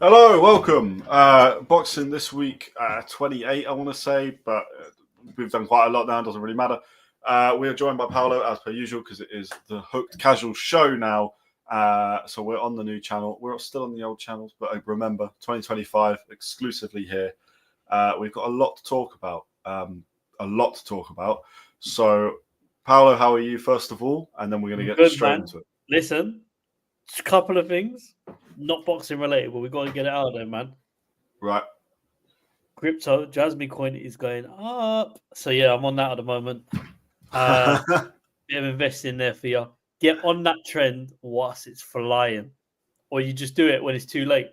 Hello, welcome. Boxing this week, 28, I want to say, but we've done quite a lot now, doesn't really matter. We are joined by Paolo, as per usual, because it is the Hooked Casual show now. So we're on the new channel. We're still on the old channels, but remember, 2025, exclusively here. We've got a lot to talk about. So, Paolo, how are you, first of all? And then we're going to get straight into it. Listen, a couple of things, not boxing related, but we've got to get it out there, man. Right. Crypto, Jasmine coin is going up. So, yeah, I'm on that at the moment. Bit of investing there for you. Get on that trend whilst it's flying. Or you just do it when it's too late.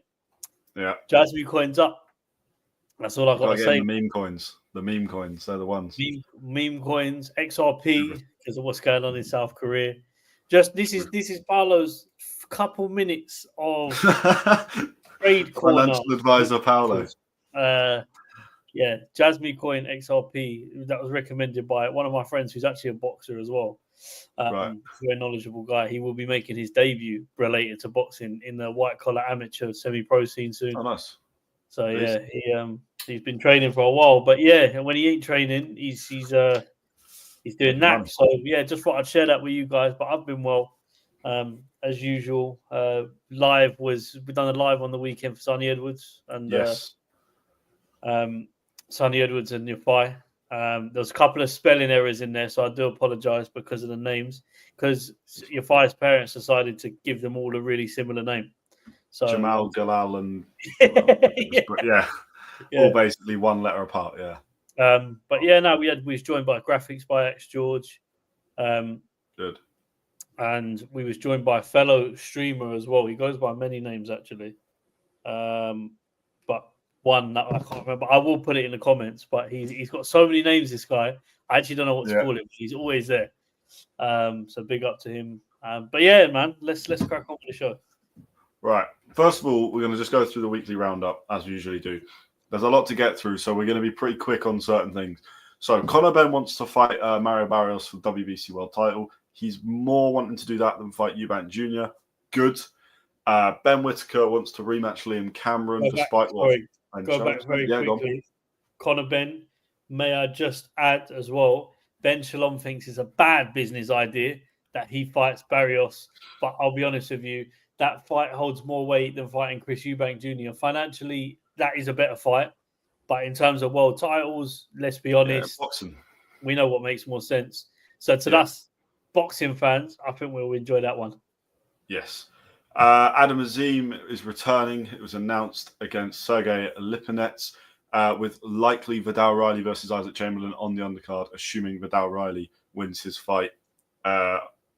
Yeah. Jasmine coin's up. That's all I've got to say. The meme coins, they're the ones. Meme coins, XRP, because of what's going on in South Korea. Just this is Paolo's couple minutes of trade corner. Financial advisor Paolo. Yeah, Jasmine coin XRP that was recommended by one of my friends who's actually a boxer as well. Right. Very knowledgeable guy. He will be making his debut related to boxing in the white collar amateur semi-pro scene soon. Oh, nice. So yeah, he's been training for a while, but yeah, when he ain't training, he's doing that. So yeah, just thought I'd share that with you guys. But I've been well, as usual. We've done a live on the weekend for Sonny Edwards and yes. Sonny Edwards and Yafai. There's a couple of spelling errors in there, so I do apologise because of the names. Because Yafai's parents decided to give them all a really similar name. So Jamal, Galal, and all basically one letter apart. Yeah. But yeah, no, we was joined by Graphics by X George. Good. And we was joined by a fellow streamer as well. He goes by many names actually, but one that I can't remember. I will put it in the comments. But he's got so many names. This guy, I actually don't know what to call him. He's always there. So big up to him. But yeah, man, let's crack on with the show. Right. First of all, we're going to just go through the weekly roundup as we usually do. There's a lot to get through, so we're going to be pretty quick on certain things. So Conor Benn wants to fight Mario Barrios for the WBC World Title. He's more wanting to do that than fight Eubank Jr. Good. Ben Whittaker wants to rematch Liam Cameron despite what... Go back very quickly. Conor Benn, may I just add as well, Ben Shalom thinks it's a bad business idea that he fights Barrios, but I'll be honest with you, that fight holds more weight than fighting Chris Eubank Jr. Financially, that is a better fight. But in terms of world titles, let's be honest, boxing. We know what makes more sense. So to us, boxing fans, I think we'll enjoy that one. Yes. Adam Azim is returning. It was announced against Sergey Lipinets with likely Vidal Riley versus Isaac Chamberlain on the undercard, assuming Vidal Riley wins his fight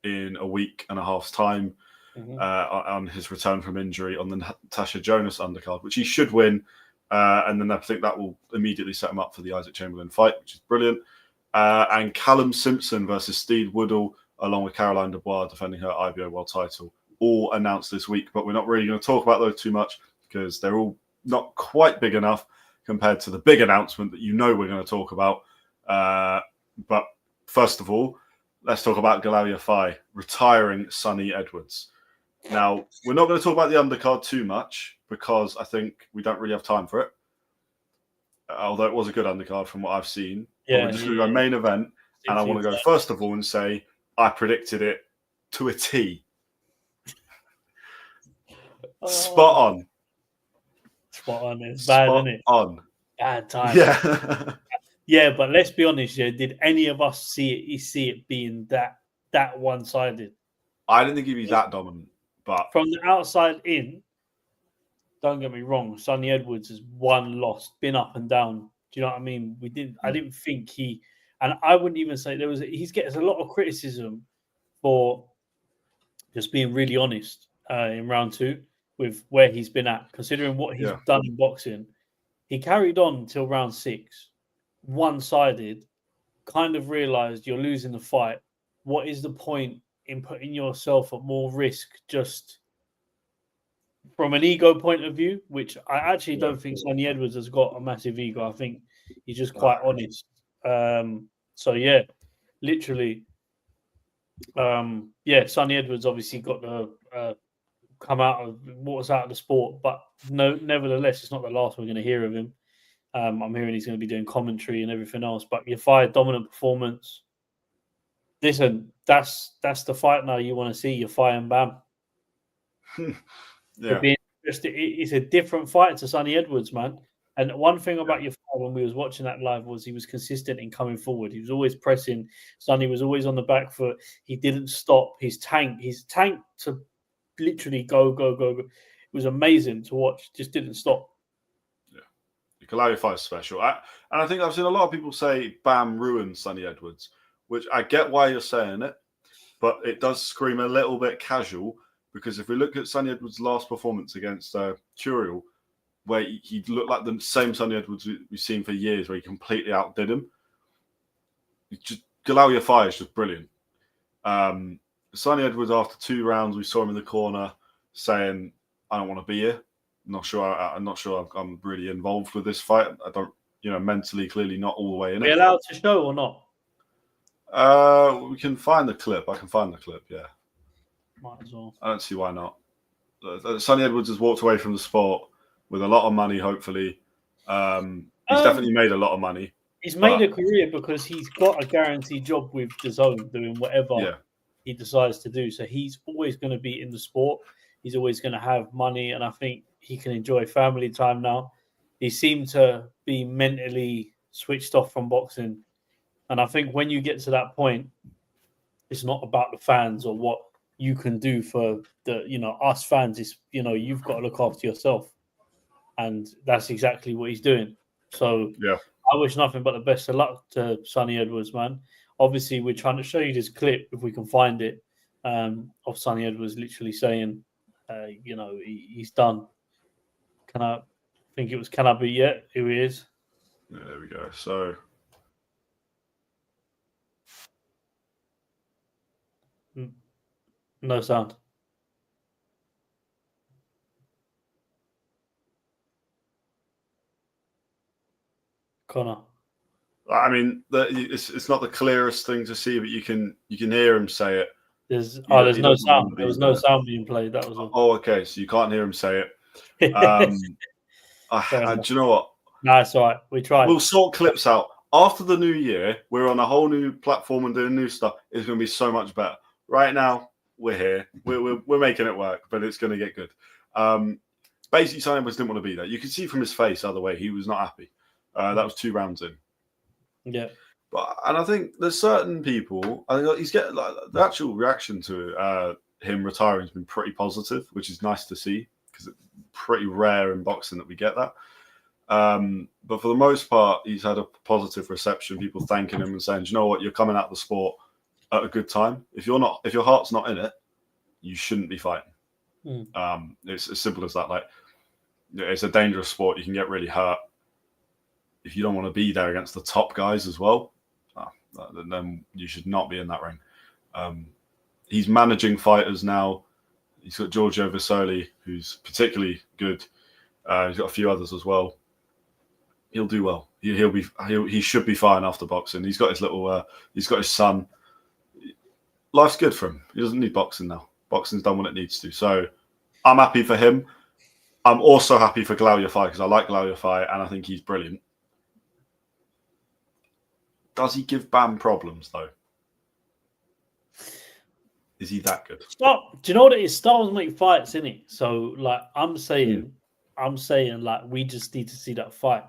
in a week and a half's time. On his return from injury on the Natasha Jonas undercard, which he should win. And then I think that will immediately set him up for the Isaac Chamberlain fight, which is brilliant. And Callum Simpson versus Steed Woodall, along with Caroline Dubois defending her IBO world title, all announced this week. But we're not really going to talk about those too much because they're all not quite big enough compared to the big announcement that you know we're going to talk about. But first of all, let's talk about Galal Yafai retiring Sonny Edwards. Now, we're not going to talk about the undercard too much because I think we don't really have time for it. Although it was a good undercard from what I've seen. Yeah, we're just going to go main event. And I want to go first of all and say I predicted it to a T. Spot on. Spot on. It's bad, isn't it? On. Bad time. Yeah. Yeah, but let's be honest. Yeah, did any of us see it being that one-sided? I didn't think he'd be that dominant. But from the outside in, don't get me wrong, Sonny Edwards has won, lost, been up and down. Do you know what I mean? I didn't think and I wouldn't even say he's getting a lot of criticism for just being really honest in round 2 with where he's been at, considering what he's done in boxing. He carried on until round 6, one-sided, kind of realized you're losing the fight. What is the point in putting yourself at more risk just from an ego point of view, which I actually don't think Sonny Edwards has got a massive ego. I think he's just quite honest. So, yeah, literally, Sonny Edwards obviously got the come out of what's out of the sport. But no, nevertheless, it's not the last we're going to hear of him. I'm hearing he's going to be doing commentary and everything else. But your fight, dominant performance. Listen, that's the fight now you want to see. Your fight and Bam. Yeah. It's a different fight to Sonny Edwards, man. And one thing about your fight when we was watching that live was he was consistent in coming forward. He was always pressing. Sonny was always on the back foot. He didn't stop. His tank to literally go. It was amazing to watch. Just didn't stop. Yeah. Galayo fight is special. And I think I've seen a lot of people say Bam ruined Sonny Edwards, which I get why you're saying it, but it does scream a little bit casual. Because if we look at Sonny Edwards' last performance against Turiel, where he looked like the same Sonny Edwards we've seen for years, where he completely outdid him. Galayo Fire is just brilliant. Sonny Edwards, after 2 rounds, we saw him in the corner saying, "I don't want to be here. I'm not sure I'm really involved with this fight. I don't, mentally, clearly not all the way in it." Are we allowed to show or not? We can find the clip. I can find the clip. Yeah. Might as well. I don't see why not. Sonny Edwards has walked away from the sport with a lot of money, hopefully. He's definitely made a lot of money. He's made a career because he's got a guaranteed job with DAZN doing whatever he decides to do. So he's always going to be in the sport. He's always going to have money, and I think he can enjoy family time now. He seemed to be mentally switched off from boxing. And I think when you get to that point, it's not about the fans or what you can do for us fans. Is you've got to look after yourself, and that's exactly what he's doing. So I wish nothing but the best of luck to Sonny Edwards, man. Obviously, we're trying to show you this clip if we can find it of Sonny Edwards literally saying, he's done. Can I be yet? Here he is. Yeah, there we go. So. No sound. Connor. I mean, it's not the clearest thing to see, but you can hear him say it. There's no sound. There was no sound being played. That was all. Oh, okay. So you can't hear him say it. Do you know what? No, it's all right. We tried. We'll sort clips out after the new year. We're on a whole new platform and doing new stuff. It's going to be so much better. Right now, we're here. We're making it work, but it's going to get good. Basically, Sonny Edwards didn't want to be there. You can see from his face either way, he was not happy. That was 2 rounds in. Yeah. And I think there's certain people, I think he's getting the actual reaction to him retiring has been pretty positive, which is nice to see because it's pretty rare in boxing that we get that. But for the most part, he's had a positive reception, people thanking him and saying, "Do you know what, you're coming out of the sport at a good time. If your heart's not in it, you shouldn't be fighting." It's as simple as that. Like, it's a dangerous sport. You can get really hurt. If you don't want to be there against the top guys as well, then you should not be in that ring. He's managing fighters now. He's got Giorgio Vasoli, who's particularly good. He's got a few others as well. He'll do well. He should be fine after boxing. He's got his little. He's got his son. Life's good for him. He doesn't need boxing now. Boxing's done what it needs to. So I'm happy for him. I'm also happy for Galayo Fire because I like Galayo Fire and I think he's brilliant. Does he give Bam problems though? Is he that good? Stop. Do you know what it is? Styles make fights, innit? So like I'm saying like we just need to see that fight.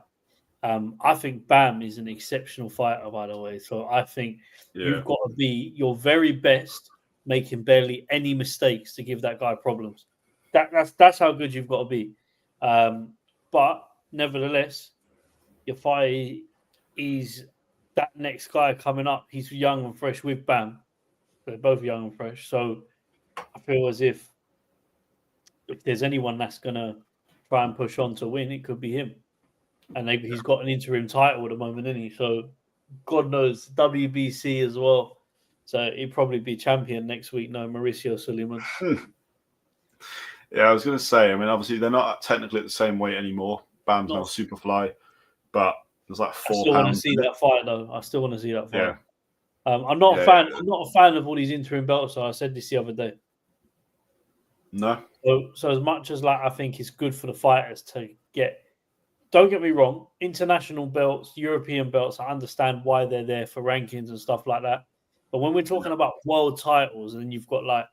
I think Bam is an exceptional fighter, by the way. So I think you've got to be your very best, making barely any mistakes to give that guy problems. That's how good you've got to be. But nevertheless, your fight is that next guy coming up. He's young and fresh with Bam. They're both young and fresh. So I feel as if there's anyone that's going to try and push on to win, it could be him. And he's got an interim title at the moment, isn't he? So God knows, WBC as well. So he'd probably be champion next week. No, Mauricio Suleiman. Yeah, I was going to say, I mean, obviously they're not technically at the same weight anymore. Bam's now Superfly, but there's like 4 pounds. I still want to see that fight, though. I still want to see that fight. Yeah. I'm not a fan. I'm not a fan of all these interim belts. So I said this the other day. No. So as much as like I think it's good for the fighters to get, don't get me wrong, international belts, European belts, I understand why they're there for rankings and stuff like that. But when we're talking about world titles, and you've got like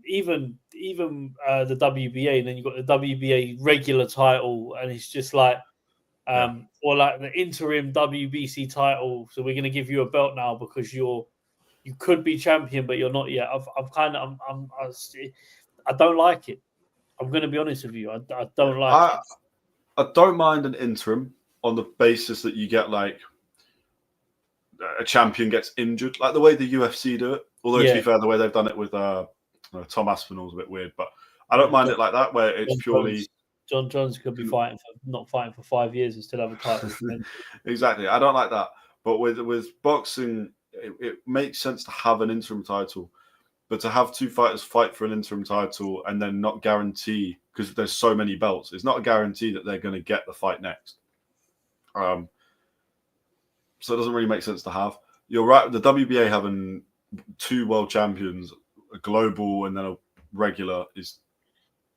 even the WBA, and then you've got the WBA regular title, and it's just like or like the interim WBC title. So we're going to give you a belt now because you could be champion, but you're not yet. I don't like it. I'm going to be honest with you. I don't like it. I don't mind an interim on the basis that you get like a champion gets injured, like the way the UFC do it. Although to be fair, the way they've done it with Tom Aspinall is a bit weird, but I don't mind it like that, where it's purely John Jones could be not fighting for 5 years and still have a title. Exactly, I don't like that. But with boxing, it makes sense to have an interim title, but to have two fighters fight for an interim title and then not guarantee, because there's so many belts, it's not a guarantee that they're going to get the fight next. So it doesn't really make sense to have. You're right. The WBA having two world champions, a global and then a regular, is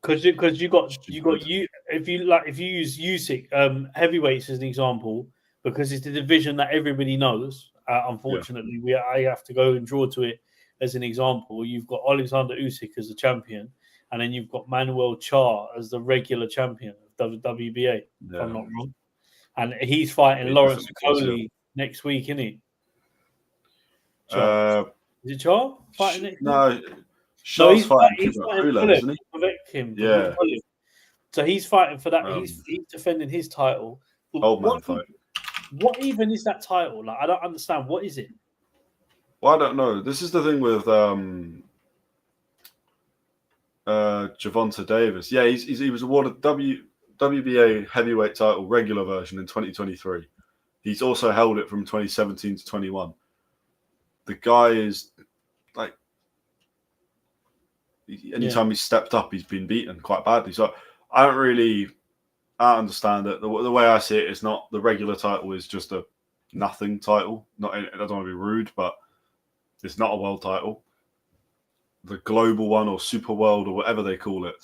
because you if you use Usyk heavyweights as an example, because it's the division that everybody knows. Unfortunately, I have to go and draw to it as an example. You've got Alexander Usyk as the champion, and then you've got Manuel Char as the regular champion of the WBA. If I'm not wrong, and he's fighting Lawrence Coley next week, isn't he? Is it Char fighting next week? No. He's fighting Pulev, isn't he? Yeah. So he's fighting for that. He's defending his title. Old man fight. What even is that title? Like, I don't understand. What is it? Well, I don't know. This is the thing with Gervonta Davis. Yeah, he was awarded WBA heavyweight title regular version in 2023. He's also held it from 2017 to 21. The guy is like, anytime he's stepped up, he's been beaten quite badly. So I understand it. The way I see it is not the regular title is just a nothing title. I don't want to be rude, but it's not a world title. The global one or super world or whatever they call it.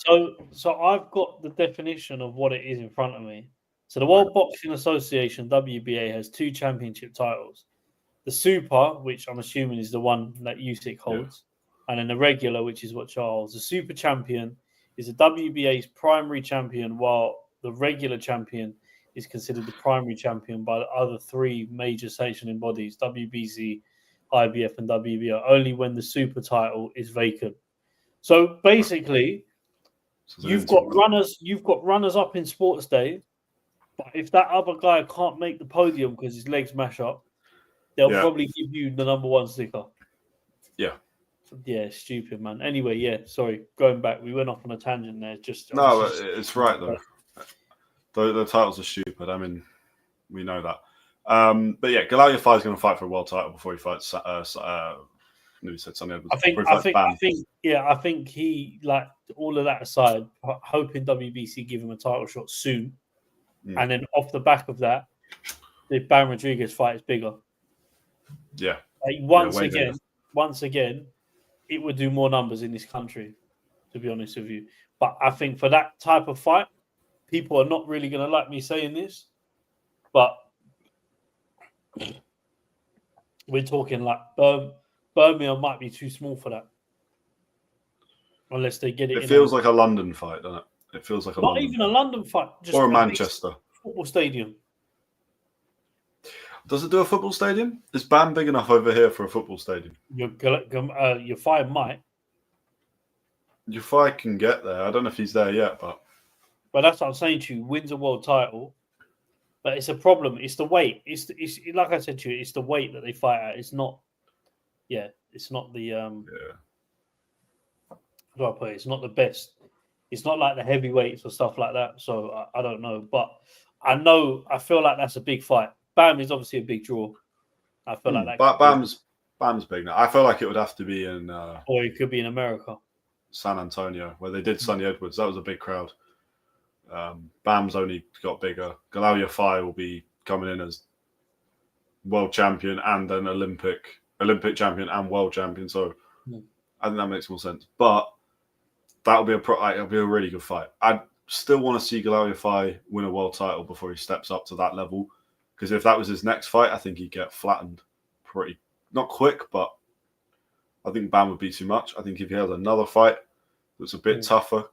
So I've got the definition of what it is in front of me. So the World Boxing Association, WBA, has two championship titles. The Super, which I'm assuming is the one that Usyk holds, and then the regular, which is what Charles. The Super Champion is the WBA's primary champion, while the regular champion is considered the primary champion by the other three major sanctioning bodies, WBC, IBF, and WBO, only when the Super title is vacant. So basically, you've got runners up in Sports Day, but if that other guy can't make the podium because his legs mash up, they'll probably give you the number one sticker. Yeah. Yeah, stupid, man. Anyway, sorry, going back, we went off on a tangent there. It's right though. The titles are stupid. I mean, we know that. But yeah, Galal Yafai is going to fight for a world title before he fights. He said Sonny Edwards. I think he, like, all of that aside, hoping WBC give him a title shot soon, and then off the back of that, the Bam Rodriguez fight is bigger. Yeah. Like, once again, it would do more numbers in this country, to be honest with you. But I think for that type of fight, people are not really going to like me saying this, but we're talking like Birmingham might be too small for that. Unless they get it. It feels like a London fight, doesn't it? It feels like a London fight. Just or a Manchester. Football stadium. Does it do a football stadium? Is Bam big enough over here for a football stadium? Your fight might. Your fight can get there. I don't know if he's there yet, but that's what I'm saying to you. Wins a world title, but it's a problem. It's the weight. It's like I said to you. It's the weight that they fight at. It's not. Yeah, it's not the. How do I put it? It's not the best. It's not like the heavyweights or stuff like that. So I don't know, but I feel like that's a big fight. Bam is obviously a big draw. I feel like that. Bam's big now. I feel like it would have to be in. Or it could be in America. San Antonio, where they did Sonny Edwards. That was a big crowd. Bam's only got bigger. Galal Yafai will be coming in as world champion and an Olympic champion and world champion. So I think that makes more sense. But that'll be it'll be a really good fight. I still want to see Galariafy win a world title before he steps up to that level, because if that was his next fight, I think he'd get flattened pretty, not quick, but I think Bam would be too much. I think if he had another fight that's a bit tougher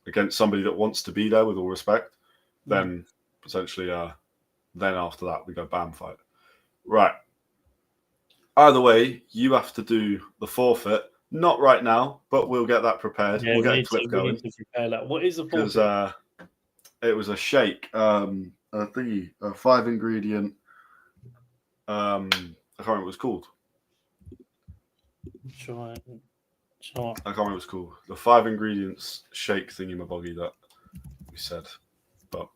against somebody that wants to be there, with all respect, then potentially, then after that we go Bam fight. Right. Either way, you have to do the forfeit. Not right now, but we'll get that prepared. Yeah, we'll get a clip going. We need to prepare that. What is the Because forfeit? it was a shake, a 5-ingredient. I can't remember what it was called. Sure. I can't remember what it was called. The 5 ingredients shake thingy-maboggy that we said, but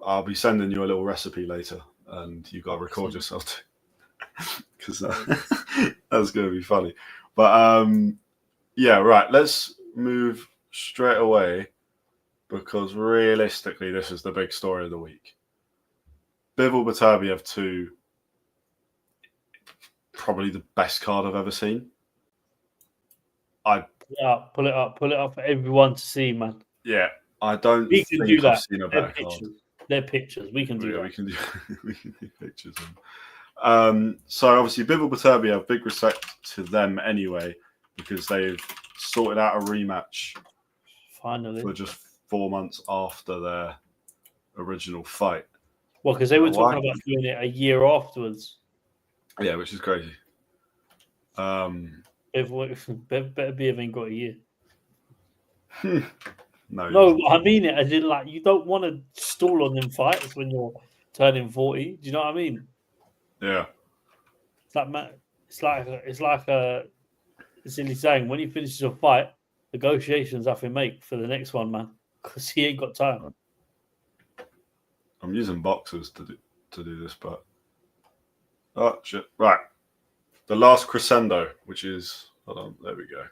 I'll be sending you a little recipe later, and you got to record yourself because that's going to be funny. But yeah, right. Let's move straight away, because realistically, this is the big story of the week. Bivol Beterbiev 2, probably the best card I've ever seen. Pull it up for everyone to see, man. Yeah, I don't We think can do that. I've seen a better card. They're pictures. We can do that. We can do pictures. So obviously, Bivol Beterbiev, big respect to them anyway, because they've sorted out a rematch finally for just 4 months after their original fight. Well, because they were talking about doing it a year afterwards. Yeah, which is crazy. Beterbiev ain't got a year. No, I mean it. As in, like, you don't want to stall on them fights when you're turning 40. Do you know what I mean? Yeah. It's like a silly saying. When he finishes a fight, negotiations have to make for the next one, man, because he ain't got time. I'm using boxers to do this, but oh shit! Right, the last crescendo, which is hold on, there we go.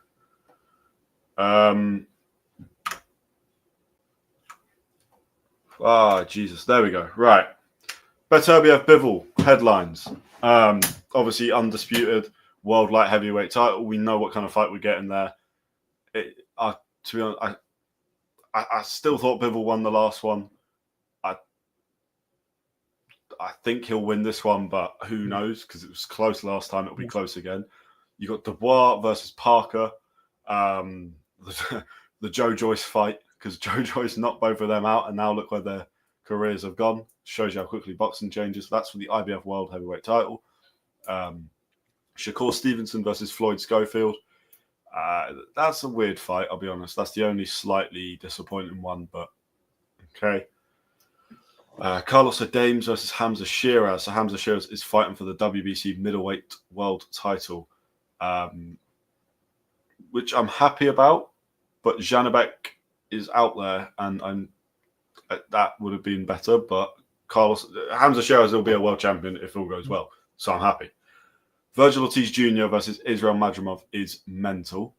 Jesus, there we go. Right, Beterbiev Bivol headlines. Obviously undisputed world light heavyweight title. We know what kind of fight we're getting there. To be honest, I still thought Bivol won the last one. I think he'll win this one, but who knows? Because it was close last time. It'll be close again. You got Dubois versus Parker. The Joe Joyce fight, because Joe Joyce knocked both of them out, and now look where their careers have gone. Shows you how quickly boxing changes. That's for the IBF World Heavyweight title. Shakur Stevenson versus Floyd Schofield. That's a weird fight, I'll be honest. That's the only slightly disappointing one, but okay. Carlos Adames versus Hamza Shiraz. So Hamza Shiraz is fighting for the WBC middleweight world title, which I'm happy about. But Janabek is out there, and that would have been better. But Hamza Shiraz will be a world champion if all goes well. So I'm happy. Virgil Ortiz Jr. versus Israel Madrimov is mental.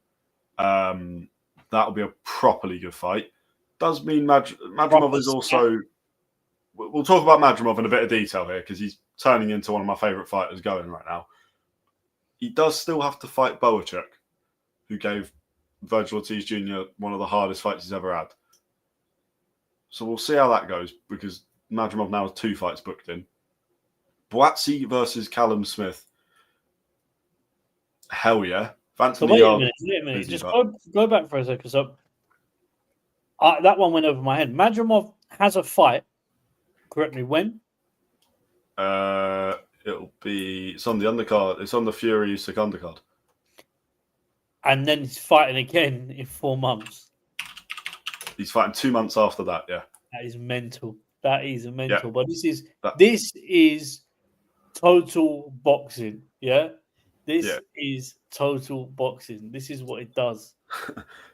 That'll be a properly good fight. Does mean Madrimov is also... We'll talk about Madrimov in a bit of detail here, because he's turning into one of my favourite fighters going right now. He does still have to fight Boachek, who gave Virgil Ortiz Jr. one of the hardest fights he's ever had. So we'll see how that goes, because Madrimov now has 2 fights booked in. Boatsi versus Callum Smith. Hell yeah. So wait a minute. Just go back for a second. So that one went over my head. Madrimov has a fight. Correct me, when? It's on the undercard. It's on the Fury Usyk undercard. And then he's fighting again in 4 months. He's fighting 2 months after that, yeah. That is mental. That is mental. Yeah. But this is total boxing, yeah? This is total boxing. This is what it does.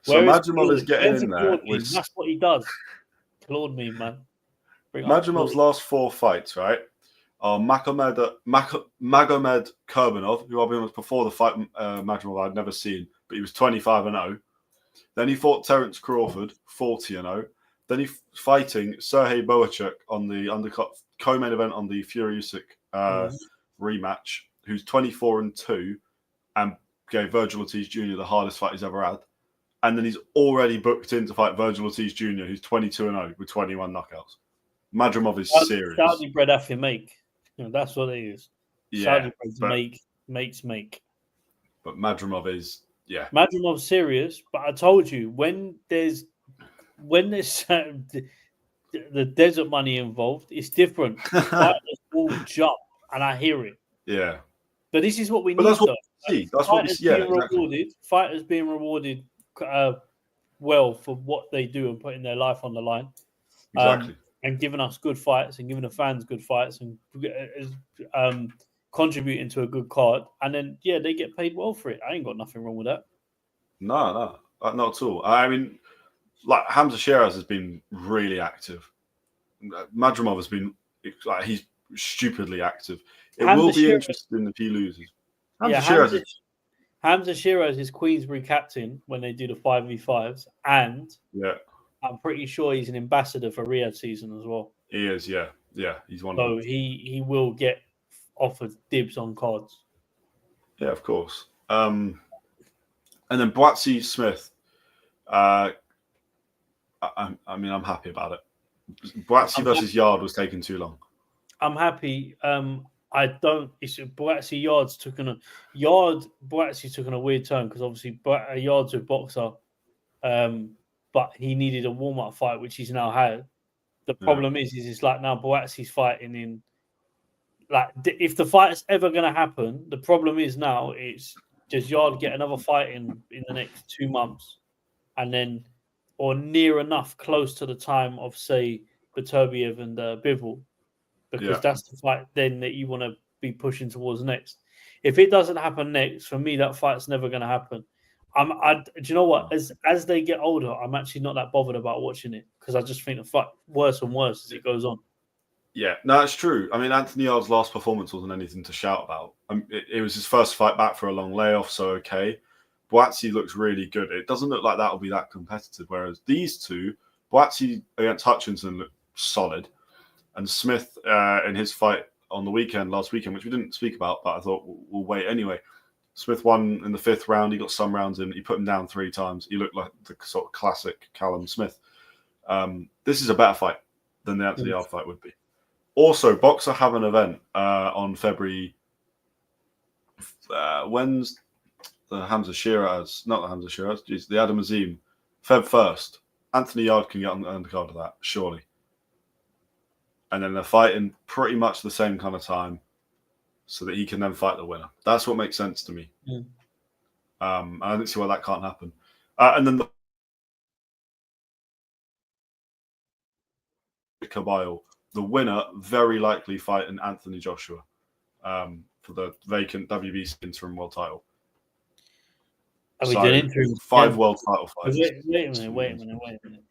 So Madrimov is getting in there. That's what he does. Claude me, man. Madrimov's last 4 fights, right, are Magomed Kurbanov, who I'll be honest, before the fight, Madrimov I'd never seen, but he was 25-0. Then he fought Terence Crawford, 40-0. Then he's fighting Sergey Boachek on the undercut co-main event on the Fury Usyk rematch, who's 24-2, and gave Virgil Ortiz Jr. the hardest fight he's ever had. And then he's already booked in to fight Virgil Ortiz Jr., who's 22-0 with 21 knockouts. Madrimov is serious. Saudi bread have to make. That's what it is. Yeah, Saudi bread make. But Madrimov is, Madrimov's serious, but I told you, when there's the desert money involved, it's different. Fighters will jump, and I hear it. Yeah. But this is what we need. That's what we see. That's what we see. Rewarded. Fighters being rewarded well for what they do and putting their life on the line. Exactly. And giving us good fights and giving the fans good fights and contributing to a good card. And then, they get paid well for it. I ain't got nothing wrong with that. No, not at all. I mean, like Hamza Shiraz has been really active. Madrimov has been, he's stupidly active. It will be interesting if he loses. Hamza Shiraz is Queensbury captain when they do the 5v5s. And I'm pretty sure he's an ambassador for Riyadh season as well. He is, yeah. He's one of them. So he will get offered dibs on cards. Yeah, of course. And then Boatsy Smith. I mean, I'm happy about it. Boatsy versus Yard was taking too long. I'm happy. Boatsy Boatsy took on a weird turn because obviously Yard's a boxer, but he needed a warm-up fight, which he's now had. The problem is it's like now Boatsy's fighting in, like, if the fight is ever going to happen, the problem is now it's does Yard get another fight in the next 2 months, and then or near enough close to the time of, say, Beterbiev and Bivol, because that's the fight then that you want to be pushing towards next. If it doesn't happen next, for me, that fight's never going to happen. Do you know what? As they get older, I'm actually not that bothered about watching it because I just think the fight worse and worse as it goes on. Yeah, no, it's true. I mean, Anthony Yard's last performance wasn't anything to shout about. It was his first fight back for a long layoff, so okay. Boatsy looks really good. It doesn't look like that'll be that competitive, whereas these two, Boatsy against Hutchinson looked solid, and Smith in his fight on the last weekend, which we didn't speak about, but I thought we'll wait anyway. Smith won in the 5th round. He got some rounds in. He put him down 3 times. He looked like the sort of classic Callum Smith. This is a better fight than the Anthony Yard fight would be. Also, Boxer have an event on February. When's the Hamza Shiraz? Not the Hamza Shiraz. Geez, the Adam Azim. Feb 1st. Anthony Yard can get on the undercard of that, surely. And then they're fighting pretty much the same kind of time, so that he can then fight the winner. That's what makes sense to me. I don't see why that can't happen. And then Cabile, the winner, very likely fighting Anthony Joshua for the vacant WBC interim world title. Are we doing interim? 5 world title fights. Wait a minute.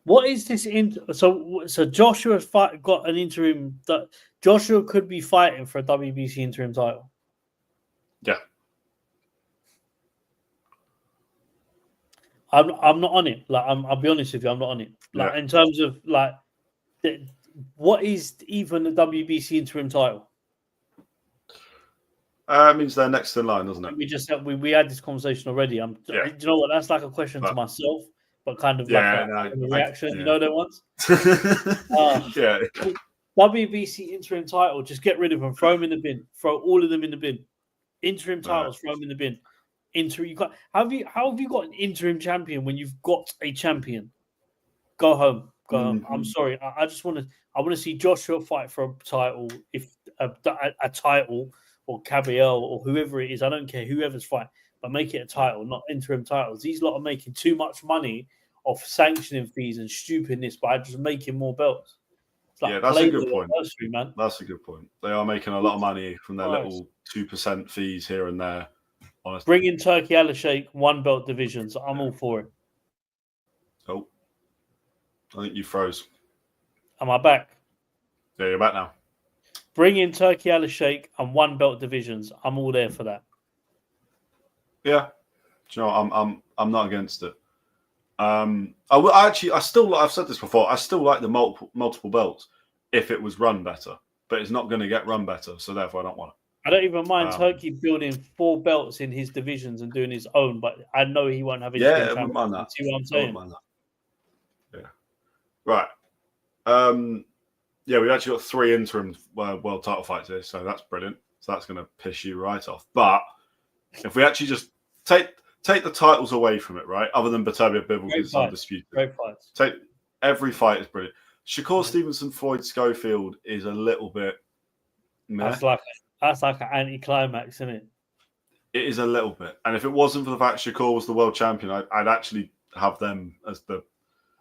What is this? So Joshua's got an interim. Joshua could be fighting for a WBC interim title. Yeah. I'm not on it. Like I'll be honest with you, I'm not on it. Like in terms of like, what is even the WBC interim title? It means they're next in line, doesn't it? We just we had this conversation already. Do you know what? That's like a question to myself, but kind of like a reaction. You know that ones. WBC interim title, just get rid of them. Throw them in the bin. Throw all of them in the bin. Interim titles, throw them in the bin. How have you got an interim champion when you've got a champion? Go home. Go home. I'm sorry. I just want to see Joshua fight for a title, if a title, or Cabiel or whoever it is. I don't care whoever's fighting, but make it a title, not interim titles. These lot are making too much money off sanctioning fees and stupidness by just making more belts. Like that's a good point. Man. That's a good point. They are making a lot of money from their little 2% fees here and there. Honestly. Bring in Turkey Alashake 1 belt divisions. I'm all for it. Oh, I think you froze. Am I back? Yeah, you're back now. Bring in Turkey Alashake and 1 belt divisions. I'm all there for that. Yeah, do you know, I'm not against it. I've said this before. I still like the multiple belts if it was run better, but it's not going to get run better, so therefore I don't want it. I don't even mind Um, Turkey building 4 belts in his divisions and doing his own, but I know he won't have yeah, interim I wouldn't champion. mind that. See what I'm I wouldn't saying? mind that. Yeah. Right. Yeah, we actually got 3 interim world title fights here, so that's brilliant. So that's going to piss you right off. But if we actually just take the titles away from it, right? Other than Batavia Bivol, because it's undisputed. Great fights. Take every fight is brilliant. Shakur Stevenson, Floyd Schofield is a little bit meh. That's like an anticlimax, isn't it? It is a little bit. And if it wasn't for the fact Shakur was the world champion, I'd actually have them as the.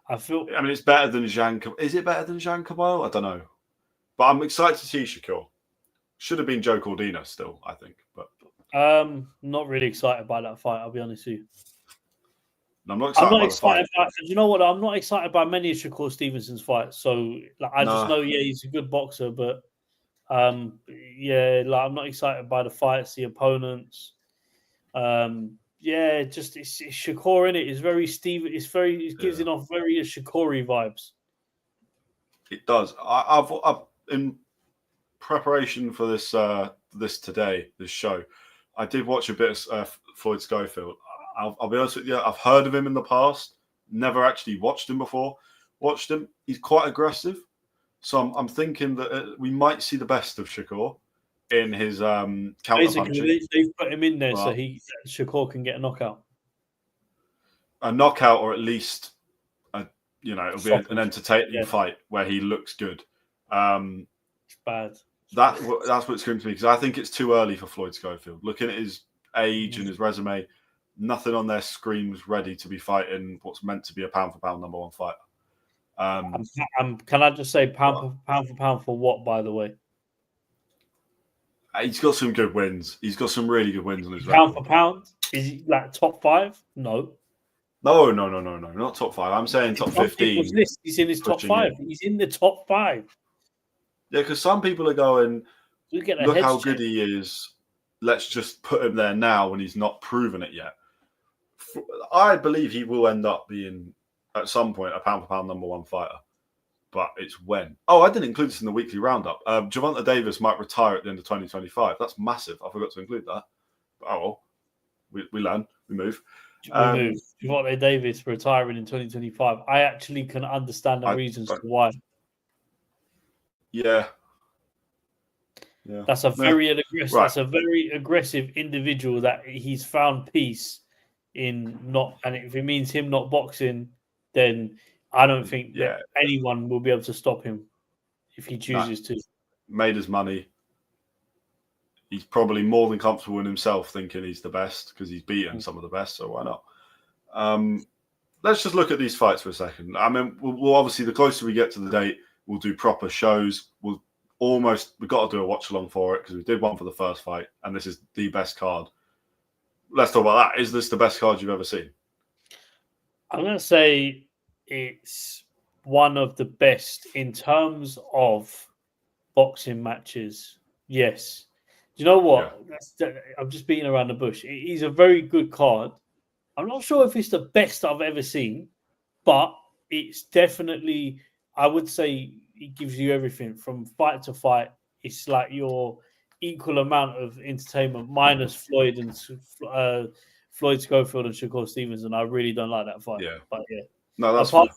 I mean, it's better than Jean. Is it better than Jean Cabal? I don't know. But I'm excited to see Shakur. Should have been Joe Cordina still, I think. But not really excited by that fight, I'll be honest with you. No, I'm not excited by the fight. You know what? I'm not excited by many of Shakur Stevenson's fights. So I just know, he's a good boxer, but I'm not excited by the fights, the opponents. Just it's Shakur in it. It's very Steve. It gives it off very Shakuri vibes. It does. I've in preparation for this this show, I did watch a bit of Floyd Schofield. I'll be honest with you. I've heard of him in the past. Never actually watched him before. Watched him. He's quite aggressive. So I'm thinking that we might see the best of Shakur in his counter punching. Basically, they've put him in there so Shakur can get a knockout. A knockout, or at least it'll be an entertaining fight where he looks good. It's bad. That's what screams to me, because I think it's too early for Floyd Schofield. Looking at his age and his resume, nothing on there screams ready to be fighting what's meant to be a pound for pound number 1 fighter. Can I just say pound for pound for what? By the way, he's got some good wins. He's got some really good wins on his pound for pound. Is he like top 5? No, not top 5. I'm saying top 15. He's in his top 5. He's in the top 5. Yeah, because some people are going, look how good he is. Let's just put him there now when he's not proven it yet. I believe he will end up being, at some point, a pound for pound number 1 fighter. But it's when. Oh, I didn't include this in the weekly roundup. Gervonta Davis might retire at the end of 2025. That's massive. I forgot to include that. But, well, we learn. We move. Gervonta Davis retiring in 2025. I actually can understand the reasons why. Yeah. That's a very aggressive. Right. That's a very aggressive individual that he's found peace in not. And if it means him not boxing, then I don't think that anyone will be able to stop him if he chooses to. Made his money. He's probably more than comfortable in himself, thinking he's the best because he's beaten some of the best. So why not? Let's just look at these fights for a second. I mean, we'll obviously, the closer we get to the date, we'll do proper shows. We've got to do a watch along for it because we did one for the first fight, and this is the best card. Let's talk about that. Is this the best card you've ever seen? I'm going to say it's one of the best in terms of boxing matches. Yes. Do you know what? Yeah. I'm just beating around the bush. He's a very good card. I'm not sure if it's the best I've ever seen, but it's definitely, I would say, it gives you everything from fight to fight. It's like your equal amount of entertainment minus Floyd Schofield and Shakur Stevenson. I really don't like that fight. Yeah. But yeah. No, that's fine.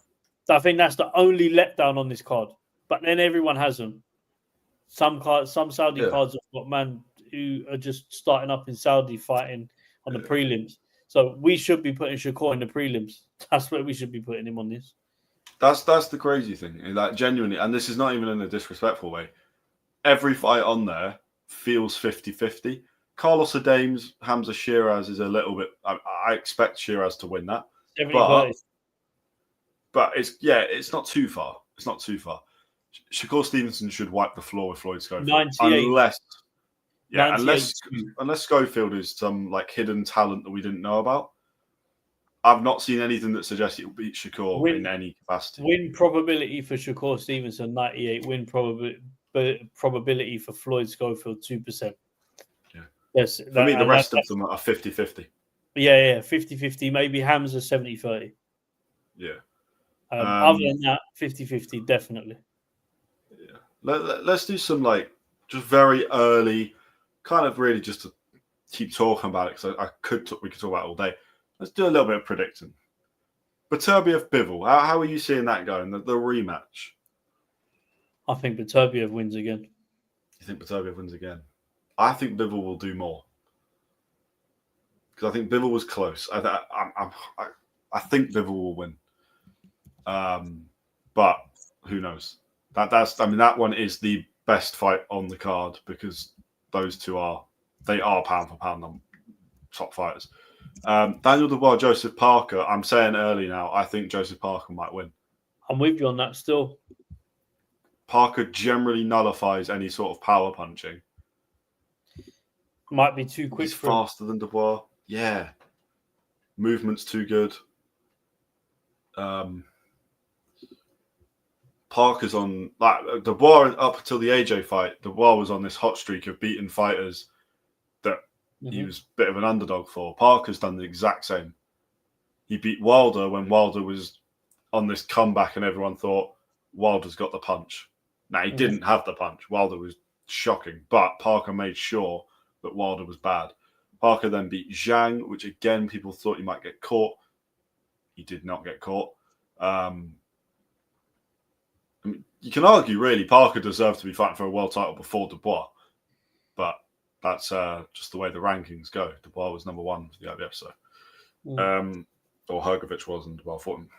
I think that's the only letdown on this card. But then everyone has them. Some Saudi cards have got man who are just starting up in Saudi fighting on the prelims. So we should be putting Shakur in the prelims. That's where we should be putting him on this. That's the crazy thing. Like, genuinely, and this is not even in a disrespectful way, every fight on there feels 50-50. Carlos Adames, Hamza Shiraz is a little bit. I expect Shiraz to win that, but it's not too far. It's not too far. Shakur Stevenson should wipe the floor with Floyd Schofield, unless Schofield is some like hidden talent that we didn't know about. I've not seen anything that suggests he'll beat Shakur in any capacity. Win probability for Shakur Stevenson 98. Win probability for Floyd Schofield 2%. Yeah. Yes. For me, the rest of them are 50-50. Yeah, 50-50. Maybe Hamza 70-30. Yeah. Other than that, 50-50, definitely. Yeah. Let's do some just very early kind of really just to keep talking about it because we could talk about it all day. Let's do a little bit of predicting. Beterbiev Bivol, how are you seeing that going? The rematch. I think Beterbiev wins again. You think Beterbiev wins again? I think Bivol will do more because I think Bivol was close. I think Bivol will win, but who knows? That one is the best fight on the card because those two are pound for pound top fighters. Daniel Dubois, Joseph Parker. I'm saying early now. I think Joseph Parker might win. I'm with you on that still. Parker generally nullifies any sort of power punching. Might be too quick. He's faster than Dubois. Yeah, movement's too good. Parker's on Dubois up until the AJ fight. Dubois was on this hot streak of beating fighters that he was a bit of an underdog for. Parker's done the exact same. He beat Wilder when Wilder was on this comeback, and everyone thought Wilder's got the punch. Now he didn't have the punch. Wilder was shocking, but Parker made sure that Wilder was bad. Parker then beat Zhang, which again people thought he might get caught. He did not get caught. You can argue, really, Parker deserved to be fighting for a world title before Dubois, but that's just the way the rankings go. Dubois was number one for the IBF, so or Hrgovic was, and Dubois fought him.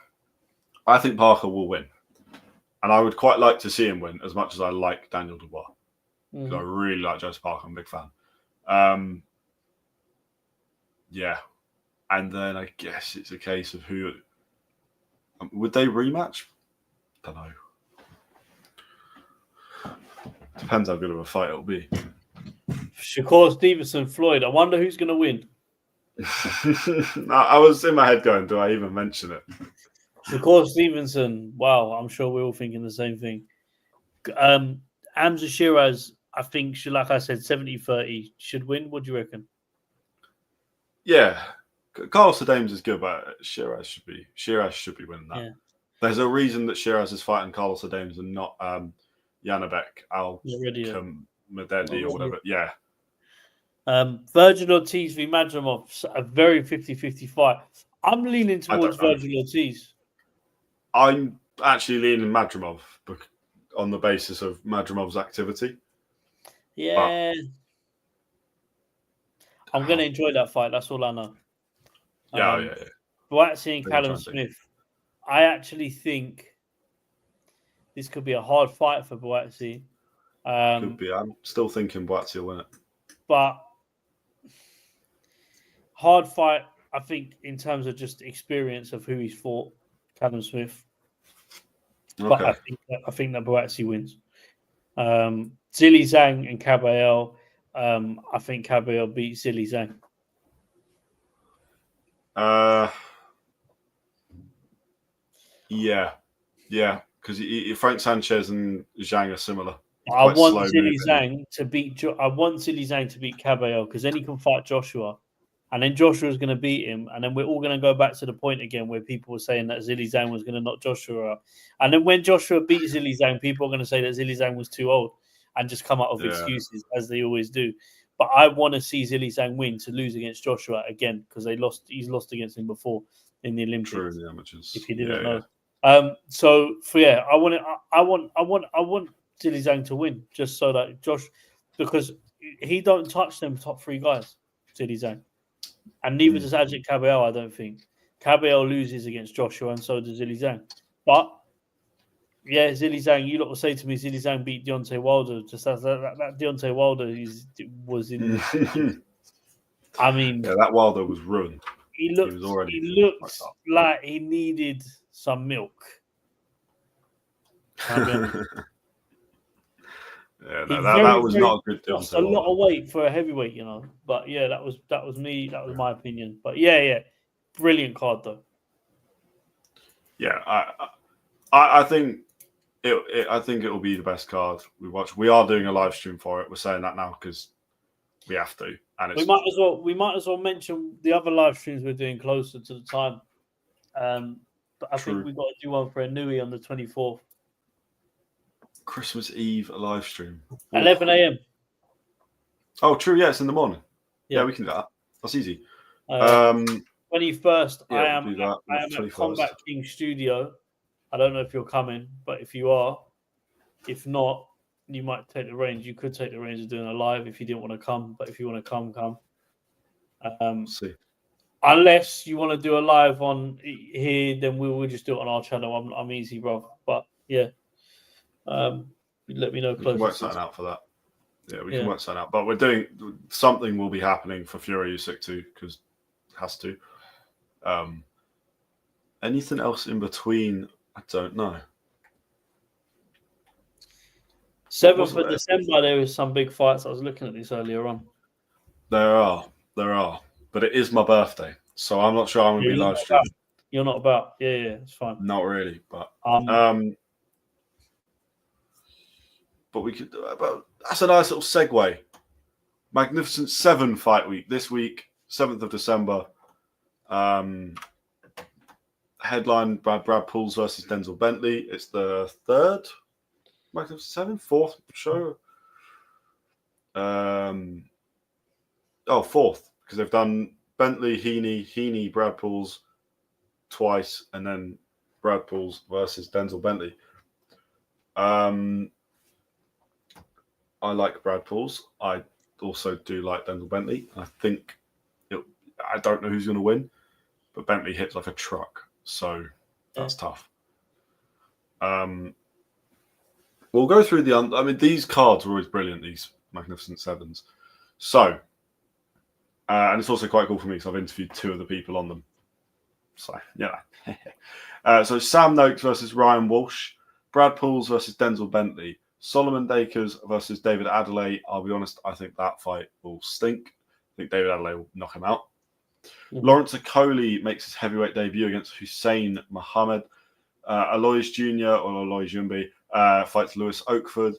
I think Parker will win, and I would quite like to see him win as much as I like Daniel Dubois. Because I really like Joseph Parker. I'm a big fan. Yeah, and then I guess it's a case of who would they rematch? Don't know. Depends how good of a fight it'll be. Shakur Stevenson, Floyd. I wonder who's going to win. I was in my head going, do I even mention it? Shakur Stevenson. Wow, I'm sure we're all thinking the same thing. Hamza Shiraz, I think, like I said, 70-30 should win. What do you reckon? Yeah. Carlos Adames is good, but Shiraz should be winning that. Yeah. There's a reason that Shiraz is fighting Carlos Adames and not Janabek Al-Mededi or whatever. Yeah. Virgil Ortiz v. Madrimov, a very 50-50 fight. I'm leaning towards Virgil Ortiz. I'm actually leaning Madrimov on the basis of Madrimov's activity. Yeah. I'm going to enjoy that fight. That's all I know. Yeah. Boatsy and Callum Smith. I actually think this could be a hard fight for Boatsy. Could be. I'm still thinking Boatsy will win it. But hard fight, I think, in terms of just experience of who he's fought, Callum Smith. Okay. But I think that Boatsy wins. Zhilei Zhang and Caballero. I think Caballero beats Zhilei Zhang. Yeah, because Frank Sanchez and Zhang are similar. I want Zhilei Zhang to beat Caballero because then he can fight Joshua, and then Joshua's going to beat him, and then we're all going to go back to the point again where people were saying that Zhilei Zhang was going to knock Joshua out, and then when Joshua beats Zhilei Zhang, people are going to say that Zhilei Zhang was too old and just come up with excuses as they always do. But I want to see Zhilei Zhang win to lose against Joshua again because he's lost against him before in the Olympics. True, in the amateurs. If you didn't know. I want Zhilei Zhang to win just so that Josh, because he don't touch them top three guys, Zhilei Zhang, and neither does Ajit Caballero. I don't think Caballero loses against Joshua, and so does Zhilei Zhang. But yeah, Zhilei Zhang, you lot will say to me, Zhilei Zhang beat Deontay Wilder. Just as that Deontay Wilder was in. I mean, that Wilder was ruined. He looks like he needed some milk. That was not a good Deontay. A lot of weight for a heavyweight, you know. But yeah, that was me. That was my opinion. But yeah, brilliant card though. Yeah, I think it will be the best card we watch. We are doing a live stream for it. We're saying that now because we have to. And we might as well mention the other live streams we're doing closer to the time. But I think we've got to do one for Anui on the 24th. Christmas Eve live stream. 11 a.m. Oh, true. Yeah, it's in the morning. Yeah, Yeah. we can do that. That's easy. 21st, Yeah, we'll do that. I am at 21st. Combat King Studio. I don't know if you're coming, but if you are, if not, you might take the reins. You could take the reins of doing a live if you didn't want to come, but if you want to come, come. We'll see. Unless you want to do a live on here, then we'll just do it on our channel. I'm easy, bro. But yeah, let me know We can closer. work something out for that. Yeah, we can work something out. But we're doing something will be happening for Fury Usyk too, because it has to. Anything else in between? I don't know. 7th of December, there is some big fights. I was looking at this earlier on. There are. But it is my birthday, so I'm not sure I'm going to be live streaming. You're not about. Yeah, it's fine. Not really, but but we could. But that's a nice little segue. Magnificent 7 fight week this week, 7th of December. Headline Brad Pools versus Denzel Bentley. It's the 3rd Magnificent 7, 4th show. 4th, because they've done Bentley, Heaney, Brad Pools twice, and then Brad Pools versus Denzel Bentley. I like Brad Pools. I also do like Denzel Bentley. I don't know who's going to win, but Bentley hits like a truck, so that's tough. We'll go through these cards are always brilliant, these Magnificent 7s. So, and it's also quite cool for me because I've interviewed 2 of the people on them. So, yeah. So Sam Noakes versus Ryan Walsh, Brad Pools versus Denzel Bentley, Solomon Dakers versus David Adelaide. I'll be honest, I think that fight will stink. I think David Adelaide will knock him out. Mm-hmm. Lawrence Okoli makes his heavyweight debut against Hussein Mohammed. Alois Jr. or Alois Jumbi fights Lewis Oakford.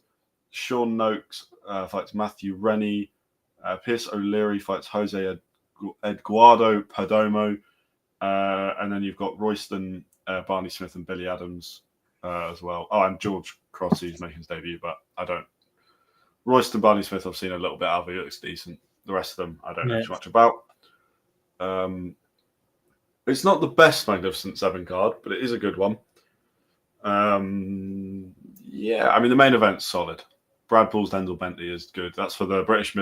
Sean Noakes fights Matthew Rennie. Pierce O'Leary fights Jose Eduardo Perdomo. And then you've got Royston, Barney Smith, and Billy Adams as well. Oh, and George Crotty is making his debut, but I don't. Royston, Barney Smith, I've seen a little bit of. He looks decent. The rest of them, I don't know too much about. It's not the best Magnificent 7 card, but it is a good one. The main event's solid. Brad Pools, Denzel Bentley is good. That's for the British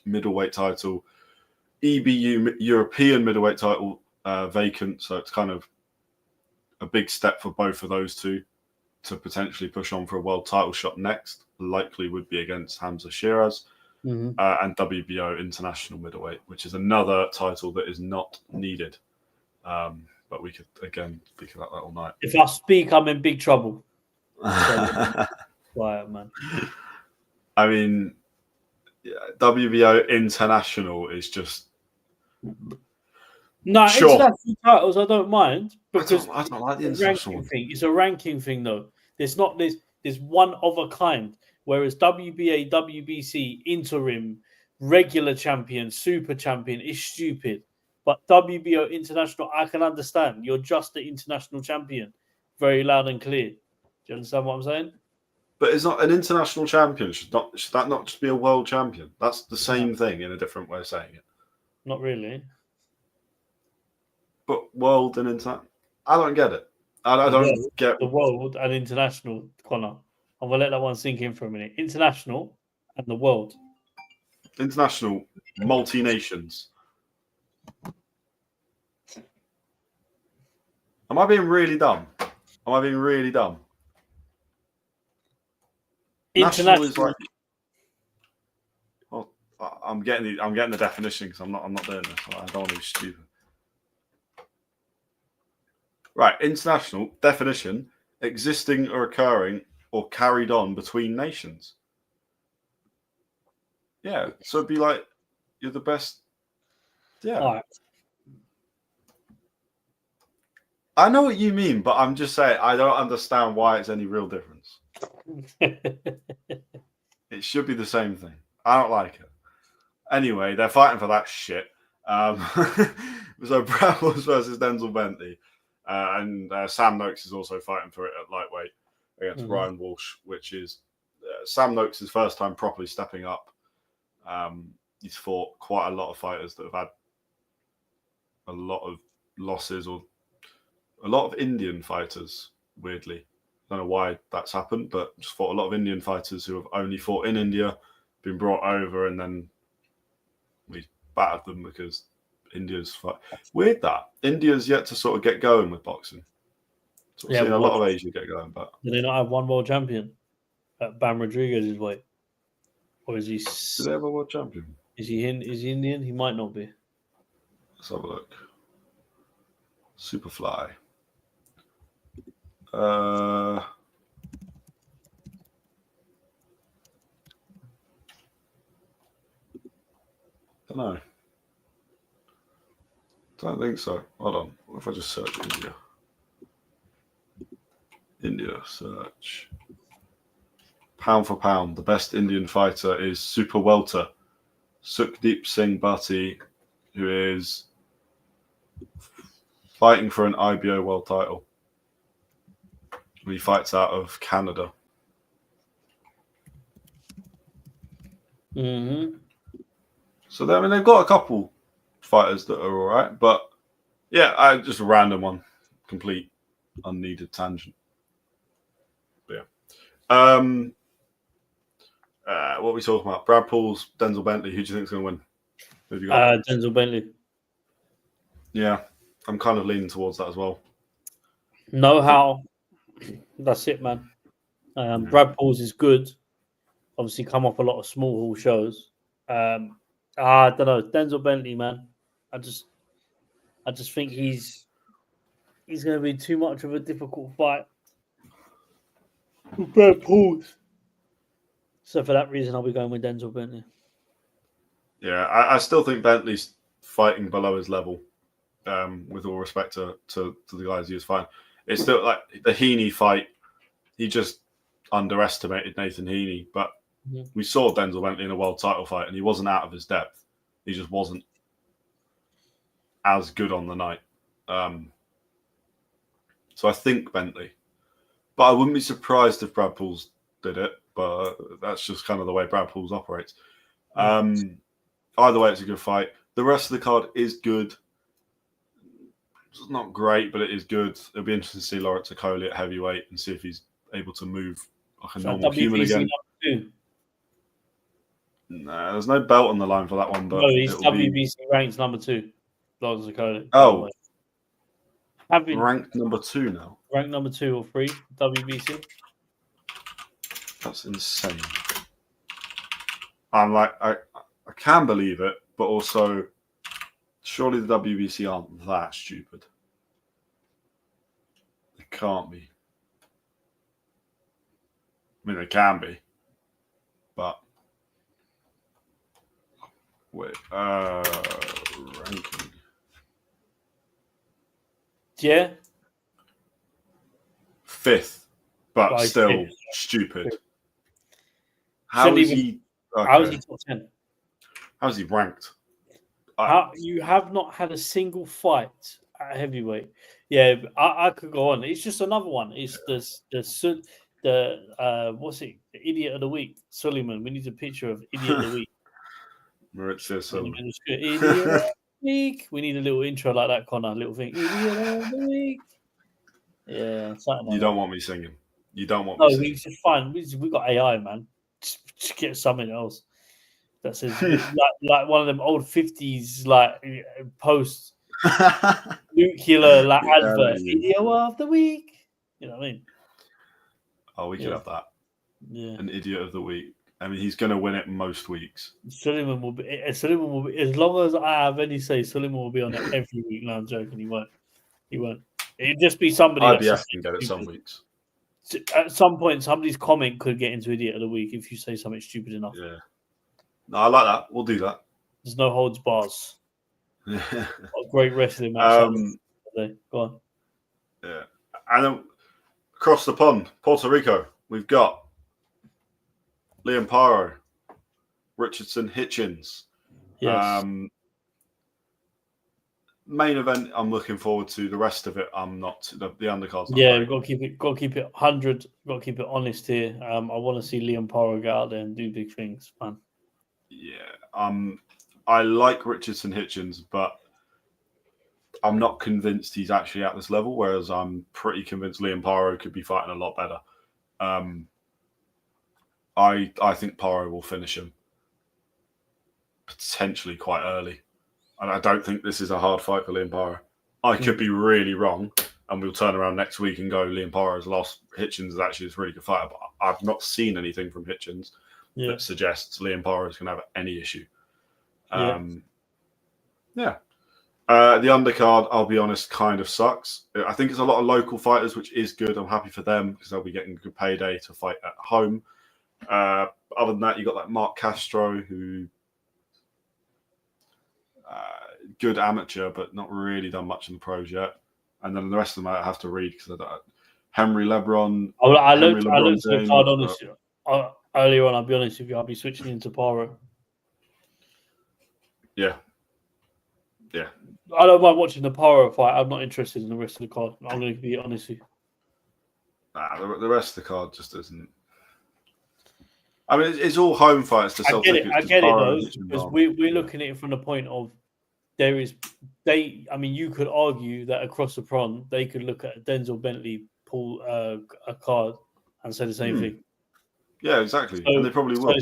middleweight title. EBU European middleweight title vacant, so it's kind of a big step for both of those two to potentially push on for a world title shot next. Likely would be against Hamza Shiraz. Mm-hmm. And WBO International Middleweight, which is another title that is not needed. But we could, again, speak about that all night. If I speak, I'm in big trouble. Quiet, man. I mean, WBO International is just... No, international titles I don't mind. Because I don't like the international one. It's a ranking thing, though. There's one of a kind. Whereas WBA, WBC, interim, regular champion, super champion is stupid. But WBO international, I can understand. You're just the international champion. Very loud and clear. Do you understand what I'm saying? But it's not an international champion. Should that not just be a world champion? That's the same thing in a different way of saying it. Not really. But world and international, I don't get it. I don't get the world and international, Connor. I'm going to let that one sink in for a minute. International and the world. International, multi-nations. Am I being really dumb? International is like... Well, I'm getting the definition because I'm not doing this. I don't want to be stupid. Right, international definition: existing or occurring or carried on between nations. Yeah, so it'd be like you're the best. Yeah. All right. I know what you mean, but I'm just saying I don't understand why it's any real difference. It should be the same thing. I don't like it. Anyway, they're fighting for that shit. So Brad Pools versus Denzel Bentley. And Sam Noakes is also fighting for it at lightweight against Ryan Walsh, which is Sam Noakes' first time properly stepping up He's fought quite a lot of fighters that have had a lot of losses, or a lot of Indian fighters, weirdly. I don't know why that's happened, but just fought a lot of Indian fighters who have only fought in India, been brought over, and then we battered them because India's fight. Weird that India's yet to sort of get going with boxing. So we've seen a lot of Asia get going, but do they not have one world champion at Bam Rodriguez's weight, or is he? do they have a world champion? Is he Indian? He might not be. Let's have a look. Superfly. Don't know. Don't think so. Hold on. What if I just search India? India search. Pound for pound, the best Indian fighter is super welter Sukhdeep Singh Bhatti, who is fighting for an IBO world title. He fights out of Canada. Mm-hmm. So I mean, they've got a couple fighters that are all right, but yeah, just a random one, complete unneeded tangent. But yeah. What are we talking about? Brad Pauls, Denzel Bentley. Who do you think is going to win? Who have you got? Denzel Bentley. Yeah, I'm kind of leaning towards that as well. Know how. That's it, man. Brad Pauls is good. Obviously, come off a lot of small hall shows. I don't know. Denzel Bentley, man. I just think he's going to be too much of a difficult fight for Brad Pauls. So for that reason, I'll be going with Denzel Bentley. Yeah, I still think Bentley's fighting below his level. With all respect to the guys he was fighting, it's still like the Heaney fight. He just underestimated Nathan Heaney, but we saw Denzel Bentley in a world title fight, and he wasn't out of his depth. He just wasn't as good on the night. So I think Bentley, but I wouldn't be surprised if Brad Pauls did it. But that's just kind of the way Brad Pauls operates. Either way, it's a good fight. The rest of the card is good. It's not great, but it is good. It'll be interesting to see Lawrence Okoli at heavyweight and see if he's able to move like a normal human again. No, there's no belt on the line for that one. But no, he's WBC ranked number 2. Lawrence Okoli. Oh, ranked number 2 now. Ranked number 2 or 3 WBC. That's insane. I'm like, I can believe it, but also, surely the WBC aren't that stupid. They can't be. I mean, they can be, but wait, ranking. Yeah. 5th, but still stupid. How is he? Okay. How is he top 10? How is he ranked? You have not had a single fight at heavyweight. Yeah, I could go on. It's just another one. It's the what's it? The idiot of the week, Suleiman. We need a picture of idiot of the week. Mauricio Suleiman. Idiot of the week. We need a little intro like that, Connor. A little thing. Idiot of the week. Yeah, something like you don't want me singing. You don't want me singing. No, it's fine. We got AI, man. Just get something else that says like one of them old 50s like post nuclear like advert. Idiot of the week. You know what I mean? Oh, we could have that. Yeah. An idiot of the week. I mean, he's going to win it most weeks. Suleiman will be. As long as I have any say, Suleiman will be on it every week. No, I'm joking. He won't. It'd just be somebody. IBF can get it some weeks. At some point, somebody's comment could get into idiot of the week if you say something stupid enough. Yeah. No, I like that. We'll do that. There's no holds bars. A great wrestling match. Go on. Yeah. And then across the pond, Puerto Rico, we've got Liam Paro, Richardson Hitchens. Yes. Main event, I'm looking forward to. The rest of it, I'm not. The undercards. Yeah, we've got to keep it 100. Got to keep it honest here. I want to see Liam Paro get out there and do big things, man. I like Richardson Hitchens, but I'm not convinced he's actually at this level. Whereas I'm pretty convinced Liam Paro could be fighting a lot better. I think Paro will finish him potentially quite early, and I don't think this is a hard fight for Liam Paro. I could be really wrong, and we'll turn around next week and go Liam Paro's lost. Hitchens is actually a really good fighter, but I've not seen anything from Hitchens that suggests Liam Paro is going to have any issue. The undercard, I'll be honest, kind of sucks. I think it's a lot of local fighters, which is good. I'm happy for them because they'll be getting a good payday to fight at home. Other than that, you got like Mark Castro, who good amateur, but not really done much in the pros yet. And then the rest of them I have to read because I don't. Henry LeBron. I looked at the card honestly. Earlier on, I'll be honest with you, I'll be switching into Paro. Yeah. I don't mind watching the Paro fight. I'm not interested in the rest of the card. I'm going to be honest with you. Nah, the rest of the card just isn't. I mean, it's all home fights to sell tickets. I get it though, because we're looking at it from the point of I mean, you could argue that across the pond, they could look at Denzel Bentley pull a card and say the same thing. Yeah, exactly. And they probably will.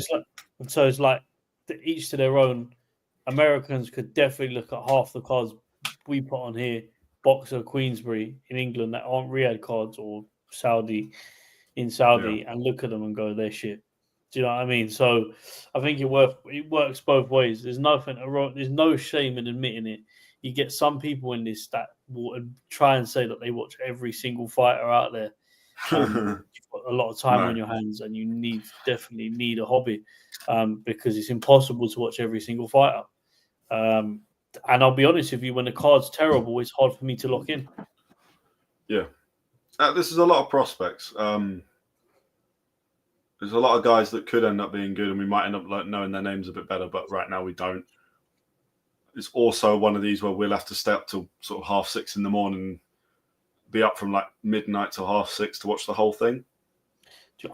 So it's like each to their own. Americans could definitely look at half the cards we put on here, Boxer Queensbury in England that aren't Riyadh cards or Saudi, and look at them and go, they're shit. Do you know what I mean? So I think it works both ways. There's nothing wrong. There's no shame in admitting it. You get some people in this that will try and say that they watch every single fighter out there. You've got a lot of time on your hands, and you definitely need a hobby because it's impossible to watch every single fighter. And I'll be honest with you, when the card's terrible, it's hard for me to lock in. Yeah, this is a lot of prospects. There's a lot of guys that could end up being good, and we might end up knowing their names a bit better, but right now we don't. It's also one of these where we'll have to stay up till sort of 6:30 in the morning, be up from like midnight till 6:30 to watch the whole thing.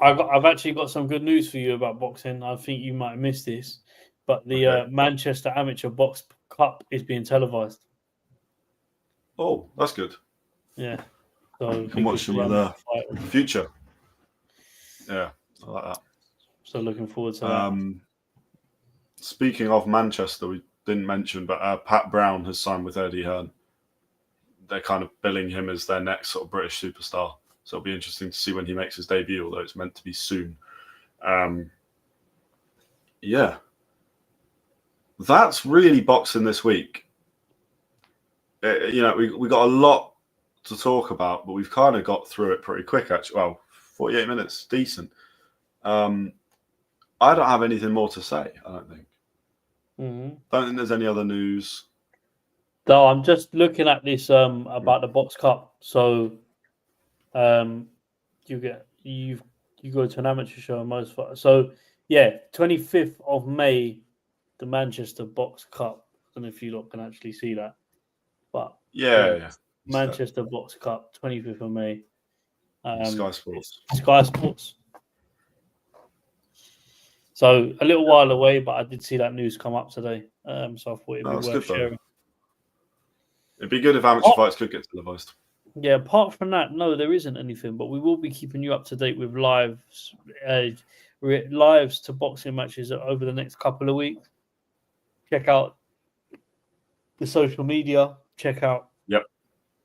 I've actually got some good news for you about boxing. I think you might have missed this, but the Manchester Amateur Box Cup is being televised. Oh, that's good. Yeah. So you can watch some of the future. Yeah, I like that. So looking forward to that. Speaking of Manchester, we didn't mention, but Pat Brown has signed with Eddie Hearn. They're kind of billing him as their next sort of British superstar. So it'll be interesting to see when he makes his debut, although it's meant to be soon. That's really boxing this week. We got a lot to talk about, but we've kind of got through it pretty quick, actually. Well, 48 minutes, decent. I don't have anything more to say, I don't think. Don't think there's any other news. No, I'm just looking at this about the Box Cup. So you go to an amateur show and most fighters. So 25th of May, the Manchester Box Cup. I don't know if you lot can actually see that, but Manchester Box Cup, 25th of May. Sky Sports. So a little while away, but I did see that news come up today. So I thought it'd be worth sharing. It'd be good if amateur fights could get televised. Yeah, apart from that, no, there isn't anything. But we will be keeping you up to date with lives to boxing matches over the next couple of weeks. Check out the social media. Check out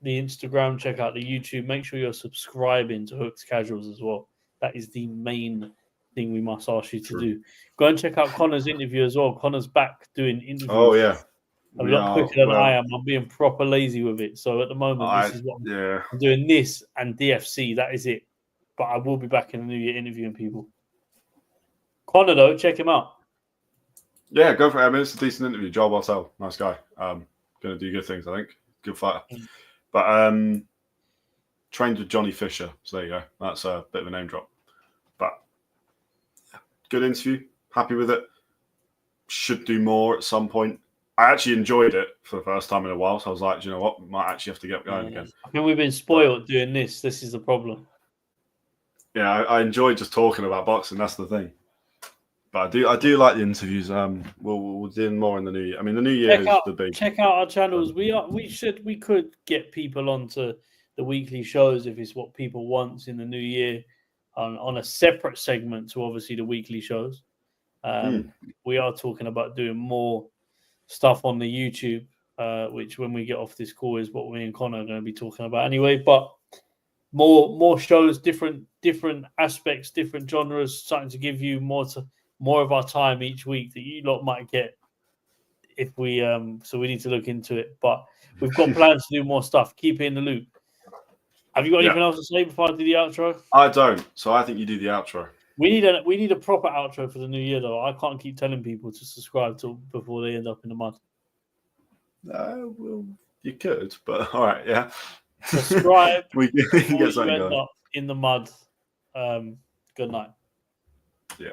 the Instagram. Check out the YouTube. Make sure you're subscribing to Hooks Casuals as well. That is the main thing we must ask you to do. Go and check out Connor's interview as well. Connor's back doing interviews. Oh, yeah. A lot quicker than I am. I'm being proper lazy with it. So at the moment, this is what I'm doing. This and DFC. That is it. But I will be back in the new year interviewing people. Connor, though, check him out. Yeah, go for it. I mean, it's a decent interview. Joel Bartel, nice guy. Going to do good things, I think. Good fighter. But trained with Johnny Fisher. So there you go. That's a bit of a name drop. But good interview. Happy with it. Should do more at some point. I actually enjoyed it for the first time in a while. So I was like, do you know what? We might actually have to get going again. I think we've been spoiled doing this. This is the problem. Yeah, I enjoyed just talking about boxing. That's the thing. But I do like the interviews. We'll do more in the new year. I mean, the new year is the big. Check out our channels. We could get people onto the weekly shows if it's what people want in the new year, on a separate segment to obviously the weekly shows. We are talking about doing more stuff on the YouTube, which when we get off this call is what me and Connor are going to be talking about anyway. But more shows, different aspects, different genres, starting to give you more of our time each week that you lot might get if we so we need to look into it. But we've got plans to do more stuff. Keep it in the loop. Have you got anything else to say before I do the outro? I don't. So I think you do the outro. We need a proper outro for the new year, though. I can't keep telling people to subscribe before they end up in the mud. Well, you could, but all right, yeah. Subscribe. we can get something you end going. up in the mud. Good night. Yeah.